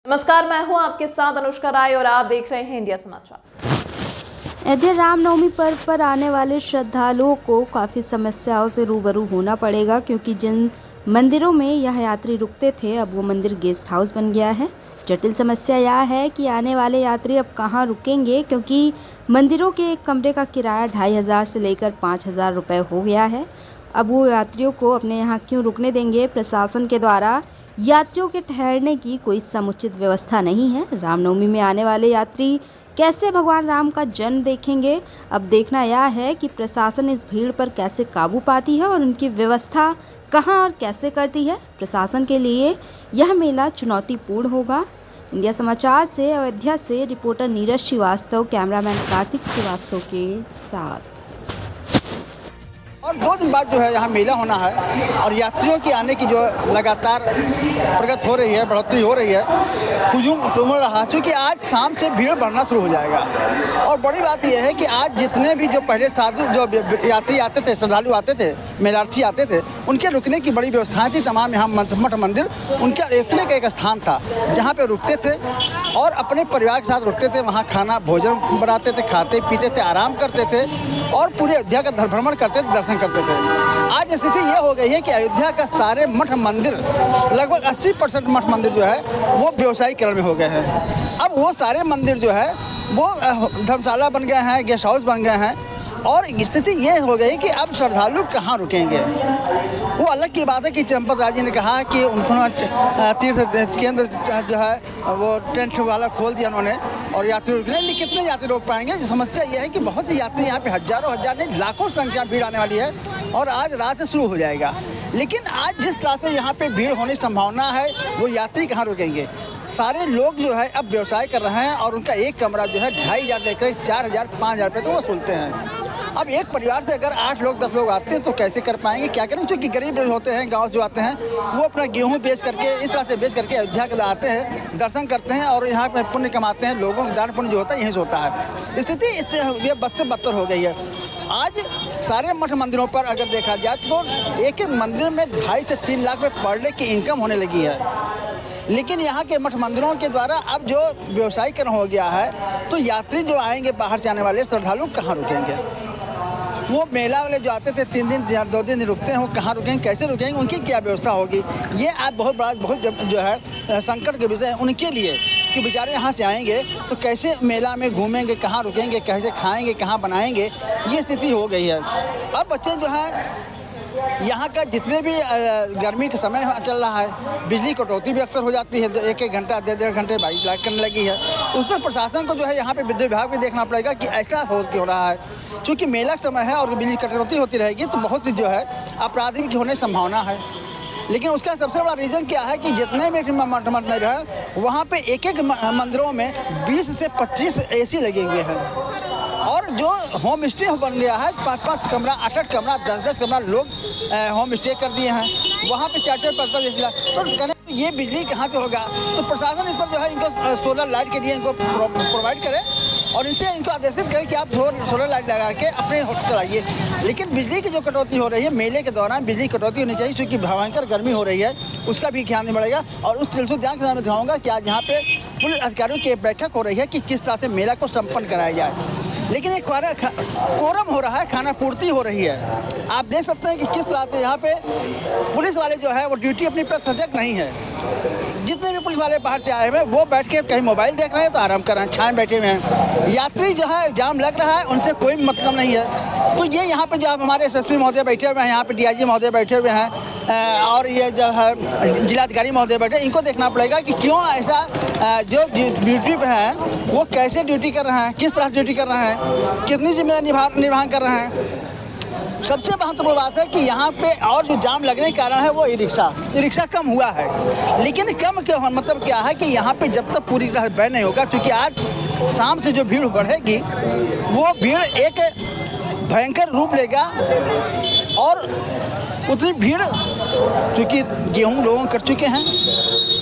नमस्कार, मैं हूं आपके साथ अनुष्का राय और आप देख रहे हैं इंडिया समाचार। अयोध्या रामनवमी पर्व पर आने वाले श्रद्धालुओं को काफ़ी समस्याओं से रूबरू होना पड़ेगा, क्योंकि जिन मंदिरों में यह यात्री रुकते थे अब वो मंदिर गेस्ट हाउस बन गया है। जटिल समस्या यह है कि आने वाले यात्री अब कहाँ रुकेंगे, क्योंकि मंदिरों के एक कमरे का किराया 2500 से लेकर 5000 रुपये हो गया है। अब वो यात्रियों को अपने यहाँ क्यों रुकने देंगे? प्रशासन के द्वारा यात्रियों के ठहरने की कोई समुचित व्यवस्था नहीं है। रामनवमी में आने वाले यात्री कैसे भगवान राम का जन्म देखेंगे? अब देखना यह है कि प्रशासन इस भीड़ पर कैसे काबू पाती है और उनकी व्यवस्था कहां और कैसे करती है। प्रशासन के लिए यह मेला चुनौतीपूर्ण होगा। इंडिया समाचार से अयोध्या से रिपोर्टर नीरज श्रीवास्तव, कैमरामैन कार्तिक श्रीवास्तव के साथ। और 2 दिन बाद जो है यहाँ मेला होना है और यात्रियों की आने की जो लगातार प्रगति हो रही है, बढ़ोतरी हो रही है, हुजूम उमड़ रहा, क्योंकि आज शाम से भीड़ बढ़ना शुरू हो जाएगा। और बड़ी बात यह है कि आज जितने भी जो पहले साधु जो यात्री आते थे, श्रद्धालु आते थे, मेलार्थी आते थे, उनके रुकने की बड़ी व्यवस्थाएँ थी। तमाम यहाँ मठ मंदिर उनका रुकने का एक स्थान था जहाँ पर रुकते थे और अपने परिवार के साथ रुकते थे। वहाँ खाना भोजन बनाते थे, खाते पीते थे, आराम करते थे और पूरे अयोध्या का भ्रमण करते थे, दर्शन करते थे। आज स्थिति ये हो गई है कि अयोध्या का सारे मठ मंदिर, लगभग 80% मठ मंदिर जो है वो व्यवसायीकरण में हो गए हैं। अब वो सारे मंदिर जो है वो धर्मशाला बन गए हैं, गेस्ट हाउस बन गए हैं और स्थिति ये हो गई कि अब श्रद्धालु कहाँ रुकेंगे। वो अलग की बात है कि चंपत राय जी ने कहा कि उन्होंने तीर्थ केंद्र जो है वो टेंट वाला खोल दिया उन्होंने और यात्री रुक लेकिन कितने यात्री रोक पाएंगे। समस्या ये है कि बहुत से यात्री यहाँ पे हजार नहीं लाखों संख्या भीड़ आने वाली है और आज रात से शुरू हो जाएगा। लेकिन आज जिस तरह से यहाँ पे भीड़ होने की संभावना है, वो यात्री कहाँ रुकेंगे। सारे लोग जो है अब व्यवसाय कर रहे हैं और उनका एक कमरा जो है 2500 लेकर 4000 5000 रुपये तो वो वसूलते हैं। अब एक परिवार से अगर 8 लोग 10 लोग आते हैं तो कैसे कर पाएंगे, क्या करें। क्योंकि गरीब लोग होते हैं, गांव जो आते हैं वो अपना गेहूं बेच करके इस तरह से बेच करके अयोध्या के आते हैं, दर्शन करते हैं और यहाँ पे पुण्य कमाते हैं। लोगों का दान पुण्य जो होता है यहीं से होता है। स्थिति इससे बद से बदतर हो गई है। आज सारे मठ मंदिरों पर अगर देखा जाए तो एक एक मंदिर में 2.5 से 3 लाख रुपये पर डे की इनकम होने लगी है। लेकिन यहाँ के मठ मंदिरों के द्वारा अब जो व्यवसायीकरण हो गया है तो यात्री जो आएंगे बाहर से आने वाले श्रद्धालु कहाँ रुकेंगे। वो मेला वाले जो आते थे 3 दिन 2 दिन रुकते हैं, वो कहाँ रुकेंगे, कैसे रुकेंगे, उनकी क्या व्यवस्था होगी। ये आज बहुत जो है संकट के विषय है उनके लिए कि बेचारे यहाँ से आएंगे तो कैसे मेला में घूमेंगे, कहाँ रुकेंगे, कैसे खाएंगे, कहाँ बनाएंगे, ये स्थिति हो गई है। अब बच्चे जो है यहाँ का जितने भी गर्मी का समय चल रहा है, बिजली कटौती भी अक्सर हो जाती है, 1-1 घंटा 1.5 घंटे बारिश लाइट करने लगी है। उस पर प्रशासन को जो है यहाँ पे विद्युत विभाग भी देखना पड़ेगा कि ऐसा हो रहा है। क्योंकि मेला का समय है और बिजली कटौती होती रहेगी तो बहुत सी जो है अपराधी की होने की संभावना है। लेकिन उसका सबसे बड़ा रीज़न क्या है कि जितने भी मठ नहीं रहे वहाँ पे एक मंदिरों में 20 से 25 AC लगे हुए हैं और जो होम स्टे बन गया है 5-5 कमरा 8-8 कमरा 10-10 कमरा लोग होम स्टे कर दिए हैं। वहाँ पे 4-4 5-5 AC तो कहने ये बिजली कहाँ से होगा। तो प्रशासन इस पर जो है इनको सोलर लाइट के लिए इनको प्रोवाइड करे और इनसे इनको आदेशित करें कि आप सोलर लाइट लगा के अपने होटल चलाइए। लेकिन बिजली की जो कटौती हो रही है, मेले के दौरान बिजली कटौती होनी चाहिए क्योंकि भयंकर गर्मी हो रही है, उसका भी ध्यान देना पड़ेगा। और उस दिलचस्प ध्यान के साथ मैं दिखाऊंगा कि आज यहाँ पे पुलिस अधिकारियों की बैठक हो रही है कि किस तरह से मेला को संपन्न कराया जाए। लेकिन एक कोरम हो रहा है, खाना पूर्ति हो रही है। आप देख सकते हैं कि किस तरह से यहाँ पे पुलिस वाले जो है वो ड्यूटी अपनी पर सजग नहीं है। जितने भी पुलिस वाले बाहर से आए हुए हैं वो बैठ के कहीं मोबाइल देख रहे हैं तो आराम कर रहे हैं, छाए बैठे हुए हैं। यात्री जो है जाम लग रहा है, उनसे कोई मतलब नहीं है। तो ये यहाँ पे जो हमारे SSP महोदय बैठे हुए हैं, यहाँ पे DIG महोदय बैठे हुए हैं और ये जो है जिलाधिकारी महोदय बैठे, इनको देखना पड़ेगा कि क्यों ऐसा जो ड्यूटी पे हैं वो कैसे ड्यूटी कर रहे हैं, किस तरह ड्यूटी कर रहे हैं, कितनी जिम्मेदारी निर्वहन कर रहे हैं। सबसे महत्वपूर्ण बात है कि यहाँ पे और जो जाम लगने के कारण है वो ई रिक्शा कम हुआ है। लेकिन कम क्यों, मतलब क्या है कि यहाँ पे जब तक पूरी तरह बैन नहीं होगा, क्योंकि आज शाम से जो भीड़ बढ़ेगी वो भीड़ एक भयंकर रूप लेगा और उतनी भीड़, चूँकि गेहूँ लोगों कर चुके हैं,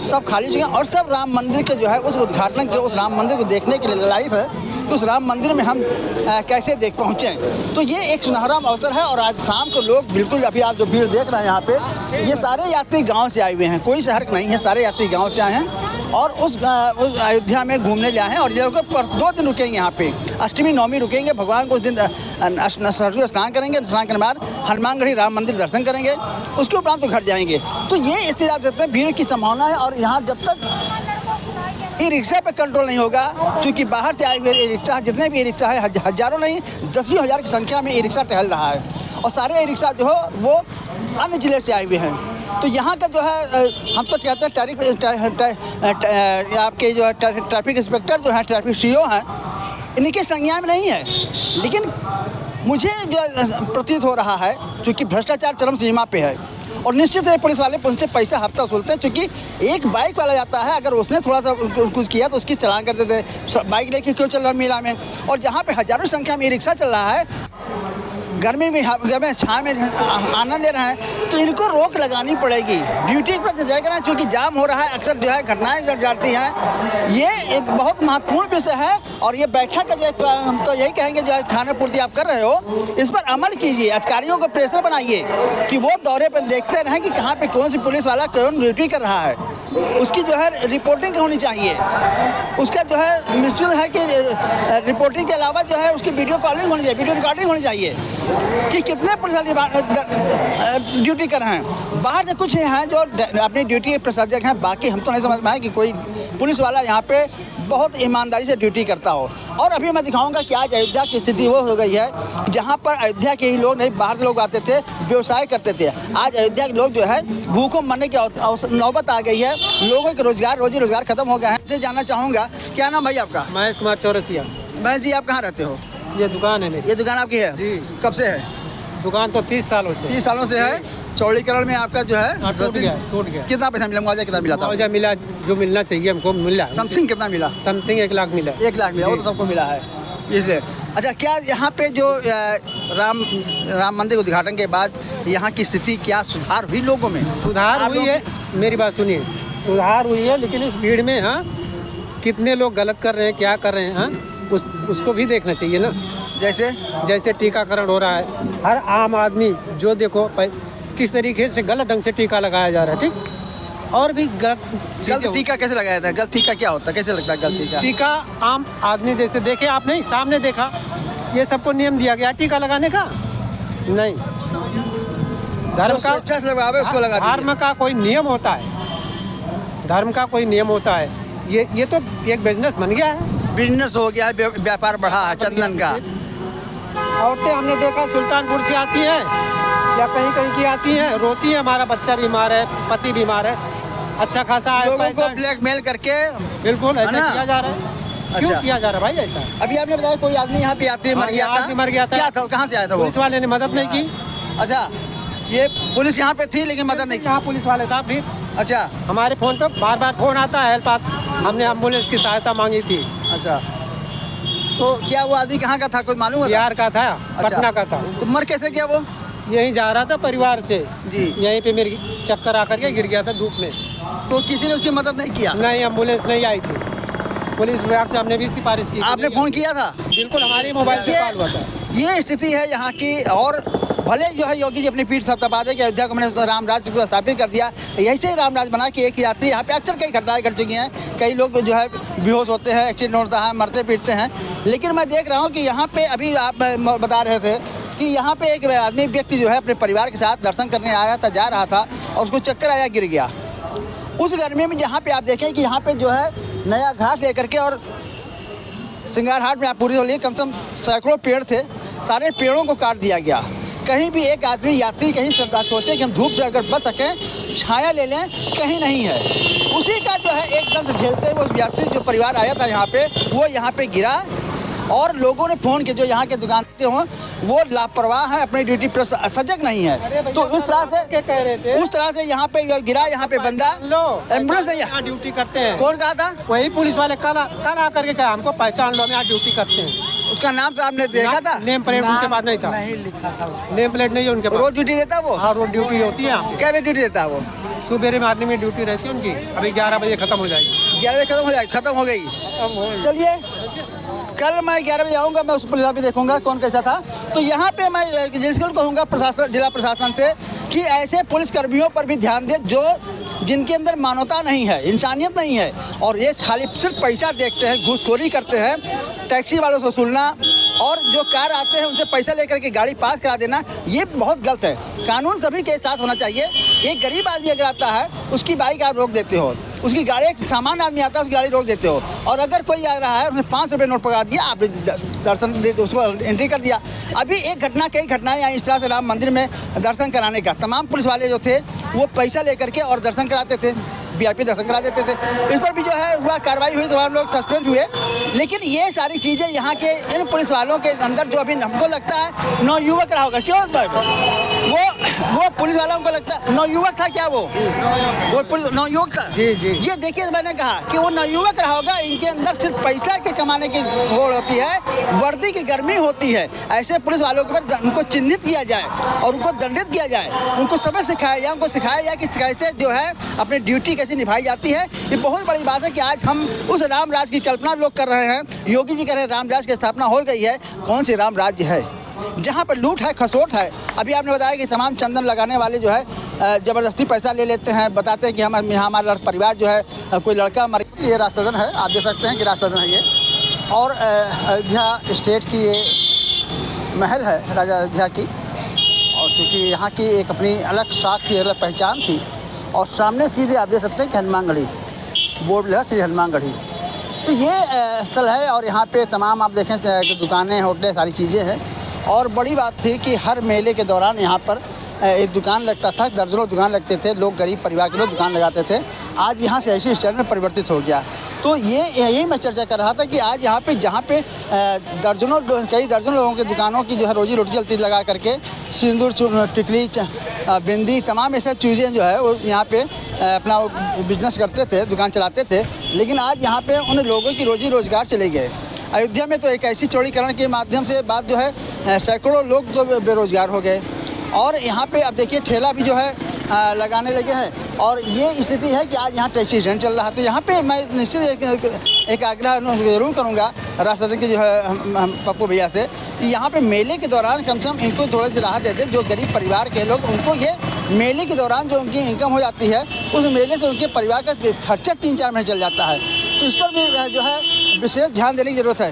सब खाली चुके हैं और सब राम मंदिर के जो है उस उद्घाटन के, उस राम मंदिर को देखने के लिए लाइव है कि उस राम मंदिर में हम कैसे देख पहुँचे। तो ये एक सुनहरा अवसर है और आज शाम को लोग बिल्कुल, अभी आप जो भीड़ देख रहे हैं यहाँ पे, ये सारे यात्री गांव से आए हुए हैं, कोई शहर नहीं है, सारे यात्री गांव से आए हैं और उस अयोध्या में घूमने जाए हैं और ये लोग 2 दिन रुकेंगे यहाँ पे, अष्टमी नवमी रुकेंगे। भगवान को उस दिन सरयू स्नान करेंगे, स्नान करने बाद हनुमानगढ़ी राम मंदिर दर्शन करेंगे, उसके उपरांत तो घर जाएंगे। तो ये स्थिति आप देखते हैं भीड़ की संभावना है। और यहाँ जब तक ई रिक्शा पे कंट्रोल नहीं होगा, क्योंकि बाहर से आए हुए ई रिक्शा, जितने भी ई रिक्शा है, हज़ारों नहीं 10,000 हज़ार की संख्या में ई रिक्शा टहल रहा है और सारे ई रिक्शा जो हो वो अन्य जिले से आए हुए हैं। तो यहाँ का जो है हम तो कहते हैं आपके जो है ट्रैफिक इंस्पेक्टर जो है, ट्रैफिक सीओ हैं, इनके संज्ञान में नहीं है। लेकिन मुझे जो प्रतीत हो रहा है, चूँकि भ्रष्टाचार चरम सीमा पे है और निश्चित है पुलिस वाले उनसे पैसा हफ्ता वसूलते हैं। चूँकि एक बाइक वाला जाता है, अगर उसने थोड़ा सा कुछ किया तो उसकी चालान कर देते हैं, बाइक लेके क्यों चल रहा है मेला में। और जहाँ पे हज़ारों संख्या में ई रिक्शा चल रहा है, गर्मी में छाँव में आनंद ले रहे हैं, तो इनको रोक लगानी पड़ेगी। ड्यूटी पर सजाया करें, चूँकि जाम हो रहा है, अक्सर जो है घटनाएं जब जाती हैं। ये एक बहुत महत्वपूर्ण विषय है और ये बैठक जो हम तो यही कहेंगे, जो खाना पूर्ति आप कर रहे हो इस पर अमल कीजिए, अधिकारियों को प्रेशर बनाइए कि वो दौरे पर देखते रहें कि कहाँ पे कौन सी पुलिस वाला कौन ड्यूटी कर रहा है, उसकी जो है रिपोर्टिंग होनी चाहिए। उसका जो है मुश्किल है कि रिपोर्टिंग के अलावा जो है उसकी वीडियो कॉलिंग होनी चाहिए, वीडियो रिकॉर्डिंग होनी चाहिए कि कितने पुलिस ड्यूटी कर रहे हैं। बाहर से कुछ हैं जो अपनी ड्यूटी के प्रशासक हैं, बाकी हम तो नहीं समझ पाए कि कोई पुलिस वाला यहाँ पे बहुत ईमानदारी से ड्यूटी करता हो। और अभी मैं दिखाऊंगा कि आज अयोध्या की स्थिति वो हो गई है जहाँ पर अयोध्या के ही लोग नहीं, बाहर के लोग आते थे, व्यवसाय करते थे। आज अयोध्या के लोग जो है भूखों मरने की नौबत आ गई है, लोगों के रोजी रोजगार खत्म हो गया है। इससे जानना चाहूँगा, क्या नाम भाई आपका? महेश कुमार चौरसिया। महेश जी, आप कहाँ रहते हो? ये दुकान है मेरी। ये दुकान आपकी है जी। कब से है? दुकान तो 30 सालों से। 30 सालों से है। चौड़ीकरण में आपका जो है टूट गया। कितना पैसा मिला, मुआवजा कितना मिला था? मुआवजा मिला जो मिलना चाहिए हमको मिला। समथिंग कितना मिला? समथिंग 1 लाख मिला। 1 लाख मिला, वो तो सबको मिला है इसलिए। अच्छा, क्या यहाँ पे जो राम मंदिर उद्घाटन के बाद यहाँ की स्थिति क्या सुधार हुई लोगों में? सुधार हुई है, मेरी बात सुनिए, सुधार हुई है, लेकिन इस भीड़ में कितने लोग गलत कर रहे हैं, क्या कर रहे हैं, उसको भी देखना चाहिए ना। जैसे टीकाकरण हो रहा है, हर आम आदमी जो देखो किस तरीके से गलत ढंग से टीका लगाया जा रहा है, ठीक। और भी गलत टीका कैसे लगाया था? गलत टीका क्या होता है, कैसे लगता है गलत टीका? टीका आम आदमी जैसे देखे आप नहीं, सामने देखा, ये सबको नियम दिया गया टीका लगाने का नहीं। धर्म का कोई नियम होता है, धर्म का कोई नियम होता है। ये तो एक बिजनेस बन गया है, बिजनेस हो गया है, व्यापार बढ़ा है चंदन का। औरतें हमने देखा सुल्तानपुर से आती हैं या कहीं कहीं की आती हैं, रोती है, हमारा बच्चा बीमार है, पति बीमार है, अच्छा खासा है, लोगों को ब्लैकमेल करके। बिल्कुल ऐसा किया जा रहा है। क्यों किया जा रहा है भाई ऐसा? अभी आपने बताया कोई आदमी यहाँ पे यात्री मर गया था, क्या था, कहाँ से आया था? पुलिस वाले ने मदद नहीं की। अच्छा, ये पुलिस यहाँ पे थी लेकिन मदद नहीं की। यहाँ पुलिस वाले था फिर। अच्छा, हमारे फ़ोन पे बार फोन आता है, हेल्प हमने एम्बुलेंस की सहायता मांगी थी। अच्छा, तो क्या वो आदमी कहाँ का था, कोई मालूम है? बिहार का था। अच्छा। पटना का था। तो मर कैसे गया वो? यहीं जा रहा था परिवार से जी, यहीं पे मेरी चक्कर आकर के गिर गया था धूप में। तो किसी ने उसकी मदद नहीं किया? नहीं, एम्बुलेंस नहीं आई थी, पुलिस विभाग से हमने भी सिफारिश की। आपने फोन किया था? बिल्कुल, हमारे मोबाइल से कॉल हुआ था। ये स्थिति है यहाँ की। और भले जो है योगी जी अपनी पीठ थपथपा दे कि अयोध्या को मैंने राम राज्य को स्थापित कर दिया, यही से राम राज्य बना कि एक यात्री यहाँ पे अक्सर कई घटनाएं घट चुकी हैं, कई लोग जो है बेहोश होते हैं, एक्सीडेंट होता है, मरते पीटते हैं। लेकिन मैं देख रहा हूँ कि यहाँ पे अभी आप बता रहे थे कि यहाँ पे एक आदमी व्यक्ति जो है अपने परिवार के साथ दर्शन करने आया था, जा रहा था और उसको चक्कर आया, गिर गया। उस गर्मी में जहाँ पे आप देखें कि यहाँ पे जो है नया घाट लेकर के और सिंगार हाट में आप पूरी हो लिए, कम से कम सैकड़ों पेड़ थे, सारे पेड़ों को काट दिया गया। कहीं भी एक आदमी यात्री कहीं श्रद्धा सोचे कि हम धूप से अगर बच सकें, छाया ले लें, कहीं नहीं है। उसी का जो है एकदम से झेलते हुए उस यात्री जो परिवार आया था यहाँ पे, वो यहाँ पे गिरा और लोगों ने फ़ोन किया, जो यहाँ के दुकान हों वो लापरवाह है, अपनी ड्यूटी पर सजग नहीं है। तो इस तरह से कह रहे थे, उस तरह से यहाँ पे गिरा, यहाँ पे बंदा एम्बुलेंस नहीं यहाँ ड्यूटी करते हैं। कौन कहा था? वही पुलिस वाले कल आकर के कहा हमको पहचान लो, हम यहाँ ड्यूटी करते हैं। उसका नाम तो आपने देखा था? नेम प्लेट उनके पास नहीं था, नहीं लिखा था उसमें। नेम प्लेट नहीं है उनके पास। रोज ड्यूटी देता वो? हाँ, रोज ड्यूटी होती है यहाँ। क्या ड्यूटी देता है वो? सुबह मॉर्निंग में ड्यूटी रहती है उनकी। अभी 11 बजे खत्म हो जाएगी। 11 बजे खत्म हो जाएगी? खत्म हो गई। चलिए, कल मैं 11 बजे आऊँगा, मैं उस पुलिस भी देखूंगा कौन कैसा था। तो यहाँ पे मैं जिसको कहूँगा प्रशासन, जिला प्रशासन से कि ऐसे पुलिस कर्मियों पर भी ध्यान दे जो जिनके अंदर मानवता नहीं है, इंसानियत नहीं है, और ये खाली सिर्फ पैसा देखते हैं, घूसखोरी करते हैं, टैक्सी वालों से वसूलना और जो कार आते हैं उनसे पैसा लेकर के गाड़ी पास करा देना, ये बहुत गलत है। कानून सभी के साथ होना चाहिए। एक गरीब आदमी अगर आता है उसकी बाइक आप रोक देते हो, उसकी गाड़ी, एक सामान्य आदमी आता है उसकी गाड़ी रोक देते हो, और अगर कोई आ रहा है उसने 5 रुपये नोट पकड़ा दिया, आप दर्शन दे उसको एंट्री कर दिया। अभी एक घटना, कई घटनाएं आई इस तरह से राम मंदिर में दर्शन कराने का। तमाम पुलिस वाले जो थे वो पैसा लेकर के और दर्शन कराते थे, VIP दर्शन करा देते थे। इस पर भी जो है हुआ कार्रवाई हुई, तो हम लोग सस्पेंड हुए। लेकिन ये सारी चीज़ें यहाँ के इन पुलिस वालों के अंदर जो अभी हमको लगता है नवयुवक रहा होगा। क्यों वो पुलिस वालों को लगता है नवयुवक था क्या? वो पुलिस नवयुवक था। जी जी। ये देखिए, मैंने कहा कि वो नवयुवक रहा होगा। इनके अंदर सिर्फ पैसा के कमाने की होड़ होती है, वर्दी की गर्मी होती है। ऐसे पुलिस वालों के ऊपर उनको चिन्हित किया जाए और उनको दंडित किया जाए, उनको सबक सिखाया जाए, उनको सिखाया जाए कि कैसे जो है अपनी ड्यूटी कैसे निभाई जाती है। ये बहुत बड़ी बात है कि आज हम उस राम राज की कल्पना लोग कर रहे हैं। योगी जी कह रहे हैं राम राज की स्थापना हो गई है। कौन सी राम राज्य है जहाँ पर लूट है, खसोट है? अभी आपने बताया कि तमाम चंदन लगाने वाले जो है ज़बरदस्ती पैसा ले लेते हैं, बताते हैं कि हमारा परिवार जो है कोई लड़का मर। ये राजसदन है, आप देख सकते हैं कि राजसदन है ये, और अयोध्या स्टेट की ये महल है राजा अयोध्या की, और चूँकि यहाँ की एक अपनी अलग शाख की अलग पहचान थी। और सामने सीधे आप देख सकते हैं कि हनुमानगढ़ी बोर्ड है, श्री हनुमानगढ़ी। तो ये स्थल है, और यहाँ पे तमाम आप देखें कि दुकानें, होटलें, सारी चीज़ें हैं। और बड़ी बात थी कि हर मेले के दौरान यहाँ पर एक दुकान लगता था, दर्जनों दुकान लगते थे, लोग गरीब परिवार के लोग दुकान लगाते थे। आज यहाँ से ऐसी स्टाइल में परिवर्तित हो गया। तो यही मैं चर्चा कर रहा था कि आज यहाँ पे जहाँ पे कई दर्जनों लोगों की दुकानों की जो है रोजी रोटी चलती लगा करके, सिंदूर, टिकली, बिंदी, तमाम ऐसे चीज़ें जो है वो यहाँ पे अपना बिजनेस करते थे, दुकान चलाते थे। लेकिन आज यहाँ पे उन लोगों की रोजी रोजगार चले गए। अयोध्या में तो एक ऐसी चौड़ीकरण के माध्यम से बात जो है सैकड़ों लोग तो बेरोजगार हो गए। और यहाँ पे अब देखिए ठेला भी जो है लगाने लगे हैं। और ये स्थिति है कि आज यहाँ टैक्सी स्टैंड चल रहा है। तो यहाँ पे मैं निश्चित एक आग्रह जरूर करूँगा राष्ट्रपति के जो है पप्पू भैया से कि यहाँ पे मेले के दौरान कम से कम इनको थोड़ी सी राहत देते। जो गरीब परिवार के लोग, उनको ये मेले के दौरान जो उनकी इनकम हो जाती है, उस मेले से उनके परिवार का खर्चा 3-4 महीने चल जाता है। तो इस पर भी जो है विशेष ध्यान देने की ज़रूरत है।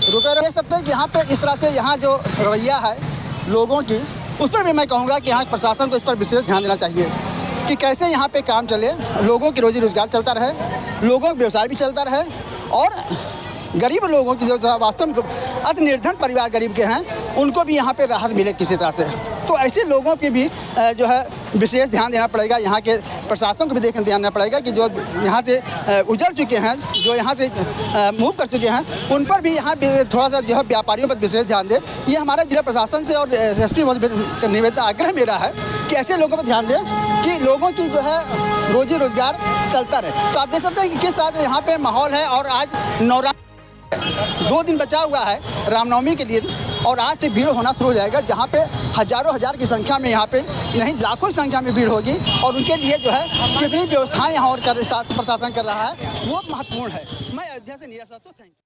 रुपये देख सकते हैं कि यहाँ पर इस तरह से यहाँ जो रवैया है लोगों की, उस पर भी मैं कहूँगा कि यहाँ प्रशासन को इस पर विशेष ध्यान देना चाहिए कि कैसे यहाँ पे काम चले, लोगों की रोजी रोजगार चलता रहे, लोगों का व्यवसाय भी चलता रहे, और गरीब लोगों की जो वास्तव में अति निर्धन परिवार गरीब के हैं, उनको भी यहाँ पे राहत मिले किसी तरह से। तो ऐसे लोगों की भी जो है विशेष ध्यान देना पड़ेगा। यहाँ के प्रशासन को भी ध्यान देना पड़ेगा कि जो यहाँ से उजड़ चुके हैं, जो यहाँ से मूव कर चुके हैं, उन पर भी यहाँ थोड़ा सा जो है व्यापारियों पर विशेष ध्यान दे। ये हमारे जिला प्रशासन से और SP का निवेदन आग्रह मेरा है कि ऐसे लोगों पर ध्यान दें कि लोगों की जो है रोजी रोजगार चलता रहे। तो आप देख सकते हैं कि किस तरह से यहाँ पे माहौल है। और आज नवरात्र 2 दिन बचा हुआ है रामनवमी के लिए, और आज से भीड़ होना शुरू हो जाएगा, जहाँ पे हजारों हजार की संख्या में, यहाँ पे नहीं लाखों की संख्या में भीड़ होगी। और उनके लिए जो है कितनी व्यवस्थाएं यहाँ और प्रशासन कर रहा है वो महत्वपूर्ण है। मैं अयोध्या से नीरज साहब, थैंक यू।